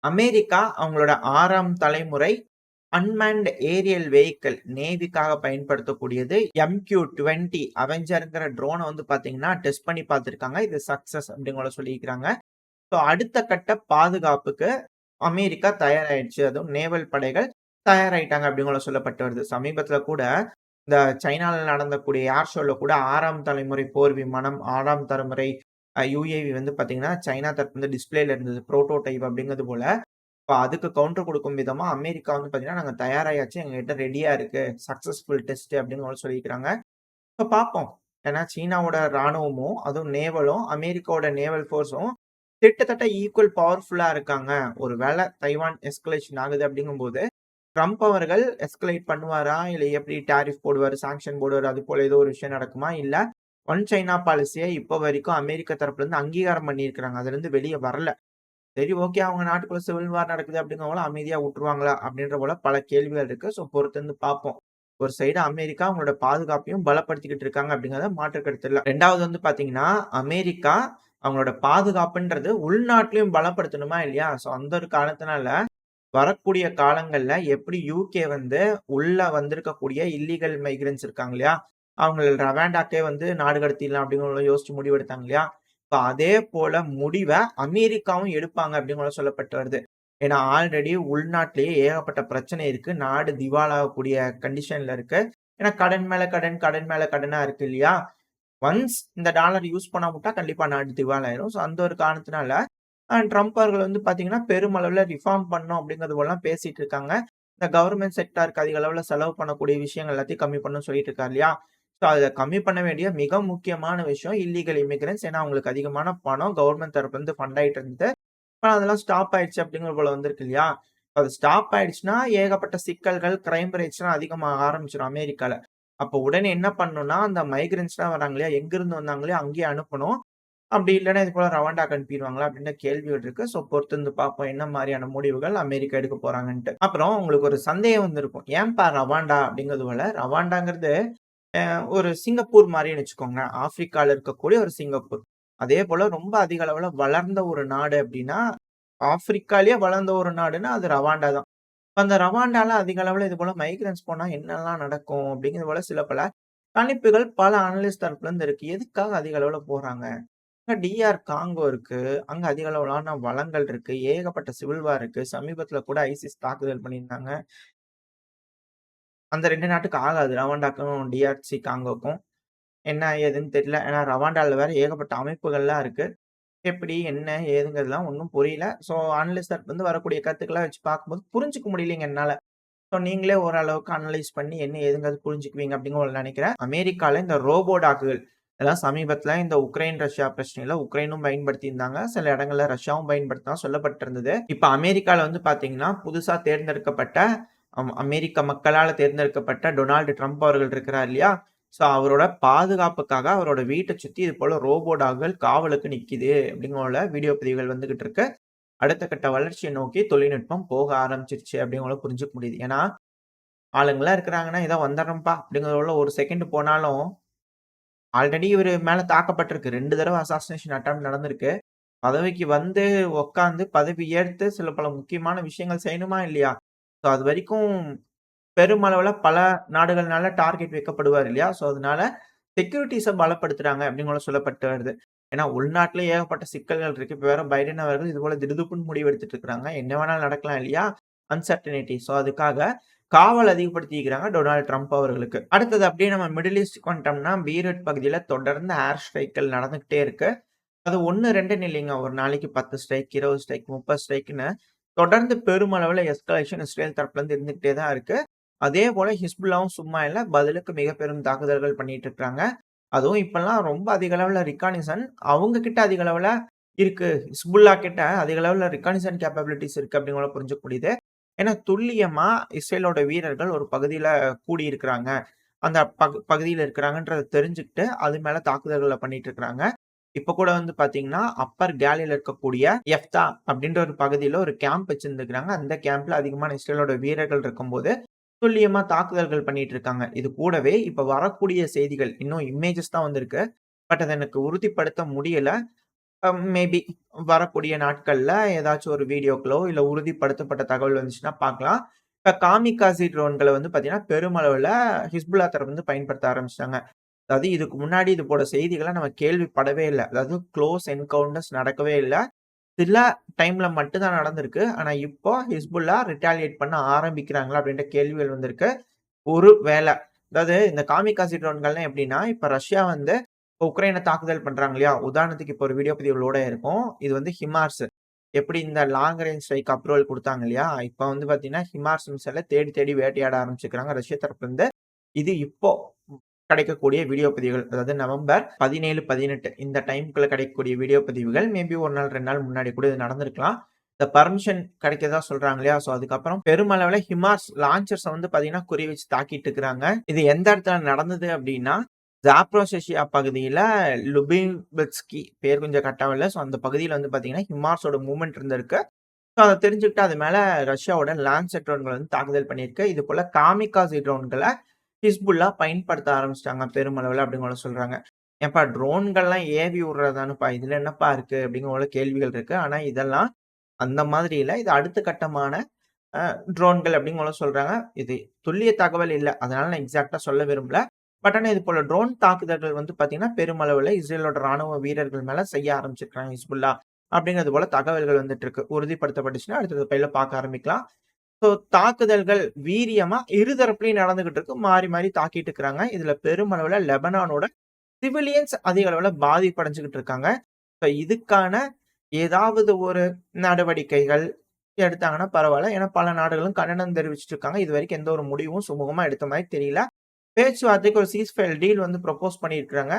America அவங்களோட 6ஆம் தலைமுறை அன்மேன்ட் ஏரியல் வெஹிக்கிள் நேவிக்காக பயன்படுத்தக்கூடியது MQ-20 அவெஞ்சர்ங்கிற ட்ரோன வந்து பார்த்தீங்கன்னா, டெஸ்ட் பண்ணி பார்த்துருக்காங்க. இது சக்சஸ் அப்படிங்கிற சொல்லியிருக்கிறாங்க. ஸோ அடுத்த கட்ட பாதுகாப்புக்கு அமெரிக்கா தயாராயிடுச்சு. அதுவும் நேவல் படைகள் தயாராயிட்டாங்க அப்படிங்கிற சொல்லப்பட்டு வருது. சமீபத்தில கூட இந்த சைனால நடந்தக்கூடிய ஏர் ஷோல கூட 6ஆம் தலைமுறை போர் விமானம், 6ஆம் தலைமுறை UAV வந்து பார்த்தீங்கன்னா, சைனா தரப்பு வந்து டிஸ்ப்ளேல இருந்தது. புரோட்டோடைப் அப்படிங்கிறது போல. இப்ப அதுக்கு கவுண்டர் குடுக்கும் விதமா அமெரிக்கா வந்து பார்த்தீங்கன்னா, நாங்க தயாராயாச்சு. எங்ககிட்ட ரெடியா இருக்கு. சக்சஸ்ஃபுல் டெஸ்ட் அப்படின்னு ஒரு சொல்லியிருக்கிறாங்க. இப்ப பார்ப்போம். ஏன்னா சீனாவோட ராணுவமும், அதுவும் நேவலும், அமெரிக்காவோட நேவல் ஃபோர்ஸும் கிட்டத்தட்ட ஈக்குவல் பவர்ஃபுல்லா இருக்காங்க. ஒரு வேள தைவான் எஸ்கலேஷன் ஆகுது அப்படிங்கும்போது, ட்ரம்ப் அவர்கள் எஸ்கலேட் பண்ணுவாரா? இல்ல எப்படி டாரிஃப் போடுவாரு, சாங்ஷன் போடுவாரு, அது போல ஏதோ ஒரு விஷயம் நடக்குமா? இல்ல ஒன் சைனா பாலிசிய இப்ப வரைக்கும் அமெரிக்கா தரப்புல இருந்து அங்கீகாரம் பண்ணியிருக்கிறாங்க. அதுலருந்து வெளிய வரல. சரி, ஓகே. அவங்க நாட்டுக்குள்ள சிவில் வார் நடக்குது அப்படிங்கிறவங்கள அமைதியா வுட்டுருவாங்களா? அப்படின்ற போல பல கேள்விகள் இருக்கு. ஸோ பொறுத்திருந்து பார்ப்போம். ஒரு சைடு அமெரிக்கா அவங்களோட பாதுகாப்பையும் பலப்படுத்திக்கிட்டு இருக்காங்க அப்படிங்கிறத மாற்று கருத்து இல்ல. 2வது வந்து பார்த்தீங்கன்னா, அமெரிக்கா அவங்களோட பாதுகாப்புன்றது உள்நாட்டிலயும் பலப்படுத்தணுமா இல்லையா? ஸோ அந்த ஒரு காரணத்தினால வரக்கூடிய காலங்கள்ல எப்படி யுகே வந்து உள்ள வந்திருக்கக்கூடிய இல்லீகல் மைக்ரன்ட்ஸ் இருக்காங்க இல்லையா? அவங்கள ரவாண்டாக்கே வந்து நாடு கடத்திடலாம் அப்படிங்கிற யோசிச்சு முடிவெடுத்தாங்க இல்லையா? இப்ப அதே போல முடிவ அமெரிக்காவும் எடுப்பாங்க அப்படிங்கிற சொல்லப்பட்டு வருது. ஏன்னா ஆல்ரெடி உள்நாட்டிலேயே ஏகப்பட்ட பிரச்சனை இருக்கு. நாடு திவாலாகக்கூடிய கண்டிஷன்ல இருக்கு. ஏன்னா கடன் மேல கடன், கடன் மேல கடனா இருக்கு இல்லையா? ஒன்ஸ் இந்த டாலர் யூஸ் பண்ணாம விட்டா கண்டிப்பா நாடு திவாலாயிரும். ஸோ அந்த ஒரு காரணத்தினால ட்ரம்ப் அவர்கள் வந்து பார்த்தீங்கன்னா, பெருமளவுல ரிஃபார்ம் பண்ணணும் அப்படிங்கிறது போலலாம் பேசிட்டு இருக்காங்க. இந்த கவர்ன்மென்ட் செக்டாருக்கு அதிக அளவுல செலவு பண்ணக்கூடிய விஷயங்கள் எல்லாத்தையும் கம்மி பண்ணணும்னு சொல்லிட்டு இருக்காரு இல்லையா? ஸோ அத கம்மி பண்ண வேண்டிய மிக முக்கியமான விஷயம் இல்லீகல் இமிகிரன்ட்ஸ். ஏன்னா அவங்களுக்கு அதிகமான பணம் கவர்ன்மென்ட் தரப்புலருந்து ஃபண்ட் ஆயிட்டு இருந்தது. ஆனா அதெல்லாம் ஸ்டாப் ஆயிடுச்சு அப்படிங்கிற போல வந்திருக்கு இல்லையா? அது ஸ்டாப் ஆயிடுச்சுன்னா ஏகப்பட்ட சிக்கல்கள், கிரைம் ரேட்ஸ்லாம் அதிகமாக ஆரம்பிச்சுரும் அமெரிக்கால. அப்போ உடனே என்ன பண்ணணும்னா, அந்த மைக்ரன்ட்ஸ்லாம் வராங்க இல்லையா? எங்கிருந்து வந்தாங்களோ அங்கேயே அனுப்பணும். அப்படி இல்லன்னா, இது போல ரவாண்டாக்கு அனுப்பிருவாங்களா? அப்படின்னு கேள்விகள் இருக்கு. ஸோ பொறுத்திருந்து பார்ப்போம். என்ன மாரியான முடிவுகள் அமெரிக்கா எடுக்க போறாங்கன்ட்டு. அப்புறம் உங்களுக்கு ஒரு சந்தேகம் வந்திருக்கும். ஏன்பா ரவாண்டா அப்படிங்கிறது போல, ரவாண்டாங்கிறது ஒரு சிங்கப்பூர் மாரின்னு வச்சுக்கோங்களேன். ஆப்பிரிக்கால இருக்கக்கூடிய ஒரு சிங்கப்பூர். அதே போல ரொம்ப அதிக அளவுல வளர்ந்த ஒரு நாடு அப்படின்னா, ஆப்பிரிக்காலயே வளர்ந்த ஒரு நாடுன்னா அது ரவாண்டா தான். அந்த ரவாண்டால அதிக அளவுல இது போல மைக்ரன்ட்ஸ் போனா என்னலாம் நடக்கும்? அப்படிங்கிறது போல சில பல கணிப்புகள் பல அனலிஸ்ட் தரப்புல இருந்து இருக்கு. எதுக்காக அதிக அளவுல போறாங்க? அங்க DR காங்கோ இருக்கு. அங்க அதிக அளவிலான வளங்கள் இருக்கு. ஏகப்பட்ட சிவில் வார் இருக்கு. சமீபத்தில கூட ஐசிஸ் தாக்குதல் பண்ணியிருந்தாங்க. அந்த 2 நாட்டுக்கு ஆகாது. ரவாண்டாக்கும், DRC காங்கோக்கும். என்ன ஏதுன்னு தெரியல. ஏன்னா ரவாண்டால வேற ஏகப்பட்ட அமைப்புகள்லாம் இருக்கு. எப்படி, என்ன, ஏதுங்கிறதுலாம் ஒண்ணும் புரியல. ஸோ அனலிஸ்ட் தரப்புலருந்து வரக்கூடிய கருத்துக்கள வச்சு பார்க்கும்போது புரிஞ்சுக்க முடியலைங்க என்னால. ஸோ நீங்களே ஓரளவுக்கு அனலைஸ் பண்ணி என்ன ஏதுங்கிறது புரிஞ்சுக்குவீங்க அப்படின்னு நினைக்கிறேன். அமெரிக்கால இந்த ரோபோ டாக்குகள் இதெல்லாம் சமீபத்தில இந்த உக்ரைன், ரஷ்யா பிரச்சனையில உக்ரைனும் பயன்படுத்தியிருந்தாங்க. சில இடங்கள்ல ரஷ்யாவும் பயன்படுத்தினதா சொல்லப்பட்டிருந்தது. இப்ப அமெரிக்கால வந்து பார்த்தீங்கன்னா, புதுசா தேர்ந்தெடுக்கப்பட்ட அமெரிக்க மக்களால தேர்ந்தெடுக்கப்பட்ட டொனால்டு ட்ரம்ப் அவர்கள் இருக்கிறார் இல்லையா? ஸோ அவரோட பாதுகாப்புக்காக அவரோட வீட்ட சுத்தி இது போல ரோபோ டாக்கள் காவலுக்கு நிக்குது அப்படிங்கிற வீடியோ பதிவுகள் வந்துகிட்டு இருக்கு. அடுத்த கட்ட வளர்ச்சிய நோக்கி தொழில்நுட்பம் போக ஆரம்பிச்சிருச்சு அப்படிங்கிறத புரிஞ்சுக்க முடியுது. ஏன்னா, ஆளுங்கலாம் இருக்கிறாங்கன்னா, "ஏதோ வந்துர்றோம்ப்பா" அப்படிங்கிறதுல ஒரு செகண்ட் போனாலும், ஆல்ரெடி இவரு மேல தாக்கப்பட்டிருக்கு. 2 தடவ அசாசினேஷன் அட்டெம்ப்ட் நடந்திருக்கு. பதவிக்கு வந்து உட்கார்ந்து பதவி ஏற்று சில பல முக்கியமான விஷயங்கள் செய்யணுமா இல்லையா? ஸோ அதுவரைக்கும் பெருமளவுல பல நாடுகள்னால டார்கெட் வைக்கப்படுவார் இல்லையா? ஸோ அதனால செக்யூரிட்டீஸ பலப்படுத்துறாங்க அப்படின்னு சொல்லப்பட்டு வருது. ஏன்னா உள்நாட்டிலே ஏகப்பட்ட சிக்கல்கள் இருக்கு. இப்ப வேற பைடன் அவர்கள் இது போல திடுதிப்புன்னு முடிவு எடுத்துட்டு இருக்காங்க. என்ன வேணாலும் நடக்கலாம் இல்லையா? அன்சர்டனிட்டி. ஸோ அதுக்காக காவல் அதிகப்படுத்தியிருக்கிறாங்க டொனால்ட் ட்ரம்ப் அவர்களுக்கு. அடுத்தது அப்படியே நம்ம மிடில் ஈஸ்ட்க்கு வந்துட்டோம்னா, பீரூட் பகுதியில தொடர்ந்து ஏர் ஸ்ட்ரைக்கள் நடந்துகிட்டே இருக்கு. அது 1, 2ன்னு இல்லைங்க. ஒரு நாளைக்கு 10 ஸ்ட்ரைக், 20 ஸ்ட்ரைக், 30 ஸ்ட்ரைக்ன்னு தொடர்ந்து பெருமளவுல எஸ்கலேஷன் இஸ்ரேல் தரப்புல இருந்து இருந்துகிட்டே தான் இருக்கு. அதே போல ஹிஸ்புல்லாவும் சும்மா இல்ல. பதிலுக்கு மிக பெரும் தாக்குதல்கள் பண்ணிட்டு இருக்காங்க. அதுவும் இப்பல்லாம் ரொம்ப அதிக அளவுல ரிகானிசன் அவங்க கிட்ட அதிக அளவுல இருக்கு. ஹிஸ்புல்லா கிட்ட அதிக அளவுல ரிகானிசன் கேப்பபிலிட்டீஸ் இருக்கு அப்படிங்கிறத புரிஞ்சுக்க முடியுது. ஏன்னா துல்லியமா இஸ்ரேலோட வீரர்கள் ஒரு பகுதியில கூடியிருக்கிறாங்க. அந்த பகுதியில இருக்கிறாங்கன்றத தெரிஞ்சுக்கிட்டு, அது மேல தாக்குதல்கள பண்ணிட்டு இருக்கிறாங்க. இப்ப கூட வந்து பார்த்தீங்கன்னா, அப்பர் கேலில இருக்கக்கூடிய எஃப்தா அப்படின்ற ஒரு பகுதியில ஒரு கேம்ப் வச்சிருந்துருக்காங்க. அந்த கேம்ப்ல அதிகமான இஸ்ரேலோட வீரர்கள் இருக்கும்போது, துல்லியமா தாக்குதல்கள் பண்ணிட்டு இருக்காங்க. இது கூடவே இப்ப வரக்கூடிய செய்திகள், இன்னும் இமேஜஸ் தான் வந்திருக்கு. பட் அத எனக்கு உறுதிப்படுத்த முடியல. மேபி வரக்கூடிய நாட்கள்ல ஏதாச்சும் ஒரு வீடியோக்களோ, இல்ல உறுதிப்படுத்தப்பட்ட தகவல் வந்துச்சுன்னா பார்க்கலாம். இப்ப காமிகாசி ட்ரோன்கள வந்து பார்த்தீங்கன்னா, பெருமளவுல ஹிஸ்புல்லா தரப்பு வந்து பயன்படுத்த ஆரம்பிச்சுட்டாங்க. அதாவது இதுக்கு முன்னாடி இது போல செய்திகள நம்ம கேள்விப்படவே இல்ல. அதாவது க்ளோஸ் என்கவுண்டர்ஸ் நடக்கவே இல்ல. சில டைம்ல மட்டும் தான் நடந்திருக்கு. ஆனா இப்போ ஹிஸ்புல்லா ரிட்டாலியேட் பண்ண ஆரம்பிக்கிறாங்களா? அப்படின்ற கேள்விகள் வந்திருக்கு. ஒரு வேள அதாவது இந்த காமிகாசி ட்ரோன்கள்லாம் எப்படின்னா, இப்ப ரஷ்யா வந்து உக்ரைன தாக்குதல் பண்றாங்க இல்லையா? உதாரணத்துக்கு இப்போ ஒரு வீடியோ பதிவு லோட் ஆயிருக்கும். இது வந்து ஹிமார்ஸ். எப்படி இந்த லாங் ரேஞ்ச் ஸ்ட்ரைக் அப்ரூவல் குடுத்தாங்க இல்லையா? இப்ப வந்து பார்த்தீங்கன்னா, ஹிமார்ஸ் மிசைல தேடி தேடி வேட்டையாட ஆரம்பிச்சுக்கிறாங்க ரஷ்ய தரப்புலருந்து. இது இப்போ கிடைக்கக்கூடிய வீடியோ பதிவுகள். அதாவது நவம்பர் 17, 18 இந்த டைம்க்குள்ள கிடைக்கக்கூடிய வீடியோ பதிவுகள். மேபி 1 நாள், 2 நாள் முன்னாடி கூட இது நடந்திருக்கலாம். இந்த பர்மிஷன் கிடைக்கிறதா சொல்றாங்க இல்லையா? ஸோ அதுக்கப்புறம் பெருமளவுல ஹிமார்ஸ் லான்ச்சர்ஸ வந்து பார்த்தீங்கன்னா, குறி வச்சு தாக்கிட்டு இருக்கிறாங்க. இது எந்த இடத்துல நடந்தது அப்டின்னா, ஜாப்ரோசியா பகுதியில லுபின்ஸ்கி பேர் கொஞ்சம் கரெக்ட்டா இல்ல. ஸோ அந்த பகுதியில வந்து பார்த்தீங்கன்னா, ஹிமார்ஸோட மூவ்மெண்ட் இருந்திருக்கு. ஸோ அத தெரிஞ்சுக்கிட்டு அது மேல ரஷ்யாவோட லான்சர் ட்ரோன்கள் வந்து தாக்குதல் பண்ணியிருக்கு. இது போல காமிகாசி ட்ரோன்கள ஹிஸ்புல்லா பயன்படுத்த ஆரம்பிச்சுட்டாங்க பெருமளவுல அப்படிங்கிற சொல்றாங்க. ஏன்பா ட்ரோன்கள்லாம் ஏவி விடுறதுதானப்பா, இதுல என்னப்பா இருக்கு? அப்படிங்கிற போல கேள்விகள் இருக்கு. ஆனா இதெல்லாம் அந்த மாதிரி இல்ல. இது அடுத்த கட்டமான அ ட்ரோன்கள் அப்படிங்கிற போல சொல்றாங்க. இது துல்லிய தகவல் இல்ல. அதனால நான் எக்ஸாக்ட்டா சொல்ல விரும்பல. பட் ஆனா இது போல ட்ரோன் தாக்குதல்கள் வந்து பார்த்தீங்கன்னா, பெருமளவுல இஸ்ரேலோட ராணுவ வீரர்கள் மேல செய்ய ஆரம்பிச்சிருக்காங்க ஹிஸ்புல்லா. அப்படிங்கிறது போல தகவல்கள் வந்துட்டு இருக்கு. உறுதிப்படுத்தப்பட்டுச்சுன்னா அடுத்தது பையில பார்க்க ஆரம்பிக்கலாம். ஸோ தாக்குதல்கள் வீரியமா இரு தரப்புலயும் நடந்துகிட்டு இருக்கு. மாறி மாறி தாக்கிட்டு இருக்கிறாங்க. இதுல பெருமளவுல லெபனானோட சிவிலியன்ஸ் அதிக அளவுல பாதிப்படைஞ்சுகிட்டு இருக்காங்க. ஸோ இதுக்கான ஏதாவது ஒரு நடவடிக்கைகள் எடுத்தாங்கன்னா பரவால்ல. ஏன்னா பல நாடுகளும் கண்டனம் தெரிவிச்சுட்டு இருக்காங்க. இதுவரைக்கும் எந்த ஒரு முடிவும் சுமூகமா எடுத்த மாரி தெரியல. பேச்சுவார்த்தைக்கு ஒரு சீஸ்ஃபயர் டீல் வந்து ப்ரொப்போஸ் பண்ணியிருக்காங்க.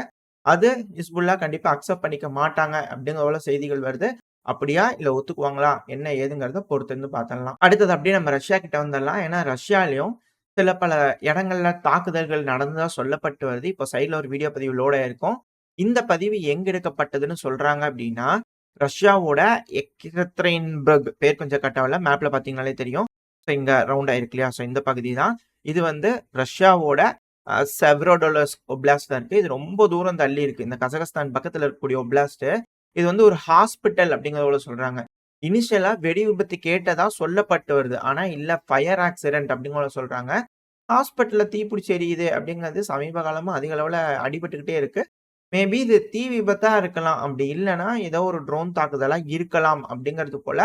அது ஹிஸ்புல்லா கண்டிப்பா அக்செப்ட் பண்ணிக்க மாட்டாங்க அப்படிங்கிற போல செய்திகள் வருது. அப்படியா? இல்ல ஒத்துக்குவாங்களா? என்ன ஏதுங்கிறத பொறுத்திருந்து பார்த்துடலாம். அடுத்தது அப்படியே நம்ம ரஷ்யா கிட்ட வந்துடலாம். ஏன்னா ரஷ்யாலயும் சில பல இடங்கள்ல தாக்குதல்கள் நடந்ததா சொல்லப்பட்டு வருது. இப்போ சைட்ல ஒரு வீடியோ பதிவு லோட் ஆயிருக்கும். இந்த பதிவு எங்க எடுக்கப்பட்டதுன்னு சொல்றாங்க அப்படின்னா, ரஷ்யாவோட எக்ஸெக்ட்ரைன்பர்க் பேர் கொஞ்சம் கரெக்ட்டா இல்ல. மேப்ல பார்த்தீங்கனாலே தெரியும். ஸோ இங்க ரவுண்டா இருக்கு இல்லையா? ஸோ இந்த பகுதி தான். இது வந்து ரஷ்யாவோட செவ்ரோடொலஸ்க் ஒப்லாஸ்ட்ல இருக்கு. இது ரொம்ப தூரம் தள்ளி இருக்கு. இந்த கசகஸ்தான் பக்கத்துல இருக்கக்கூடிய ஒப்லாஸ்ட். இது வந்து ஒரு ஹாஸ்பிட்டல் அப்படிங்கிறத போல சொல்றாங்க. இனிஷியலா வெடி விபத்து கேட்டதா சொல்லப்பட்டு வருது. ஆனா இல்ல ஃபயர் ஆக்சிடென்ட் அப்படிங்கிற போல சொல்றாங்க. ஹாஸ்பிட்டல்ல தீப்பிடிச்சு எரியுது அப்படிங்கிறது சமீப காலமா அதிக அளவுல அடிபட்டுக்கிட்டே இருக்கு. மேபி இது தீ விபத்தா இருக்கலாம். அப்படி இல்லன்னா, ஏதோ ஒரு ட்ரோன் தாக்குதலா இருக்கலாம் அப்படிங்கிறது போல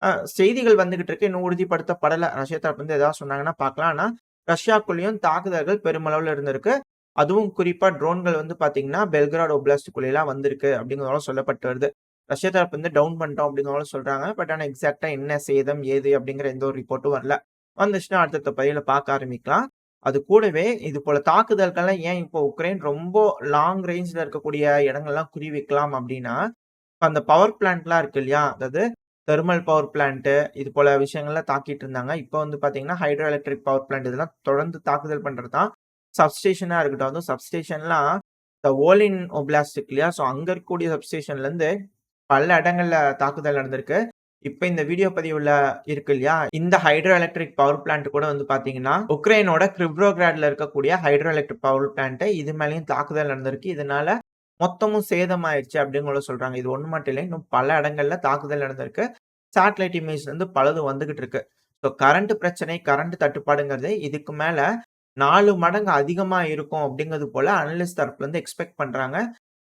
அ செய்திகள் வந்துகிட்டு இருக்கு. இன்னும் உறுதிப்படுத்தப்படல. ரஷ்யா தரப்புலருந்து ஏதாவது சொன்னாங்கன்னா பார்க்கலாம். ஆனா, ரஷ்யாக்குள்ளேயும் தாக்குதல்கள் பெருமளவுல இருந்திருக்கு. அதுவும் குறிப்பா ட்ரோன்கள் வந்து பார்த்தீங்கன்னா, பெல்கிராட் ஒப்லாஸ்ட்குள்ளேலாம் வந்திருக்கு அப்படிங்கிறதோட சொல்லப்பட்டு வருது. ரஷ்யா தரப்பு வந்து டவுன் பண்ணிட்டோம் அப்படிங்கிறதோட சொல்றாங்க. பட் ஆனா எக்ஸாக்ட்டா என்ன சேதம், ஏது அப்படிங்கிற எந்த ஒரு ரிப்போர்ட்டும் வரல. வந்துச்சுன்னா அடுத்தடுத்த பதிவுல பார்க்க ஆரம்பிக்கலாம். அது கூடவே இது போல தாக்குதல்கள்லாம் ஏன் இப்போ உக்ரைன் ரொம்ப லாங் ரேஞ்ச்ல இருக்கக்கூடிய இடங்கள்லாம் குறி வைக்கலாம் அப்டின்னா, அந்த பவர் பிளான்ட்லாம் இருக்கு இல்லையா? அதாவது தெர்மல் பவர் பிளான்ட் இது போல விஷயங்கள்லாம் தாக்கிட்டு இருந்தாங்க. இப்ப வந்து பார்த்தீங்கன்னா, ஹைட்ரோ எலக்ட்ரிக் பவர் பிளான்ட் இதெல்லாம் தொடர்ந்து தாக்குதல் பண்றது தான். சப்ஸ்டேஷனா இருக்கட்டும். அதுவும் சப்ஸ்டேஷன்லாம் இந்த ஓலின் ஒப்லாஸ்ட் இருக்கு இல்லையா? ஸோ அங்க இருக்கக்கூடிய சப்ஸ்டேஷன்லேருந்து பல இடங்கள்ல தாக்குதல் நடந்திருக்கு. இப்ப இந்த வீடியோ பதிவுல இருக்கு இல்லையா? இந்த ஹைட்ரோ எலக்ட்ரிக் பவர் பிளான்ட் கூட வந்து பார்த்தீங்கன்னா, உக்ரைனோட கிரிவ்ரோகிராட்ல இருக்கக்கூடிய ஹைட்ரோ எலக்ட்ரிக் பவர் பிளான்ட் இது மேலயும் தாக்குதல் நடந்திருக்கு. இதனால மொத்தமும் சேதமாயிருச்சு அப்படின்னு கூட சொல்றாங்க. இது ஒண்ணு மட்டும் இல்ல. இன்னும் பல இடங்கள்ல தாக்குதல் நடந்திருக்கு. சேட்டலைட் இமேஜ்லருந்து பலதும் வந்துகிட்டு இருக்கு. ஸோ கரண்ட் பிரச்சனை, கரண்ட் தட்டுப்பாடுங்கிறது இதுக்கு மேல 4 மடங்கு அதிகமா இருக்கும் அப்படிங்கிறது போல அனலிஸ்ட் தரப்புலருந்து எக்ஸ்பெக்ட் பண்றாங்க.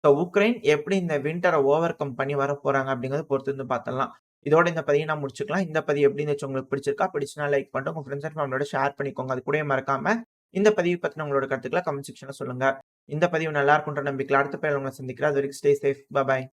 ஸோ உக்ரைன் எப்படி இந்த வின்டர ஓவர் கம் பண்ணி வரப்போறாங்க அப்படிங்கிறத பொறுத்திருந்து பார்த்துடலாம். இதோட இந்த பதிவ நான் முடிச்சுக்கலாம். இந்த பதிவு எப்படி இருந்துச்சு உங்களுக்கு பிடிச்சிருக்கா? பிடிச்சுனா லைக் பண்ணிட்டு உங்க ஃப்ரெண்ட்ஸ் அண்ட் ஃபேமிலியோட ஷேர் பண்ணிக்கோங்க. அது கூடவே மறக்காம இந்த பதிவு பத்தின உங்களோட கருத்துக்கள கமெண்ட் செக்ஷன்ல சொல்லுங்க. இந்த பதிவு நல்லா இருக்குன்ற நம்பிக்கையில அடுத்த பதிவுல உங்கள சந்திக்கிறேன். அதுவரைக்கும் ஸ்டே சேஃப். பாய்.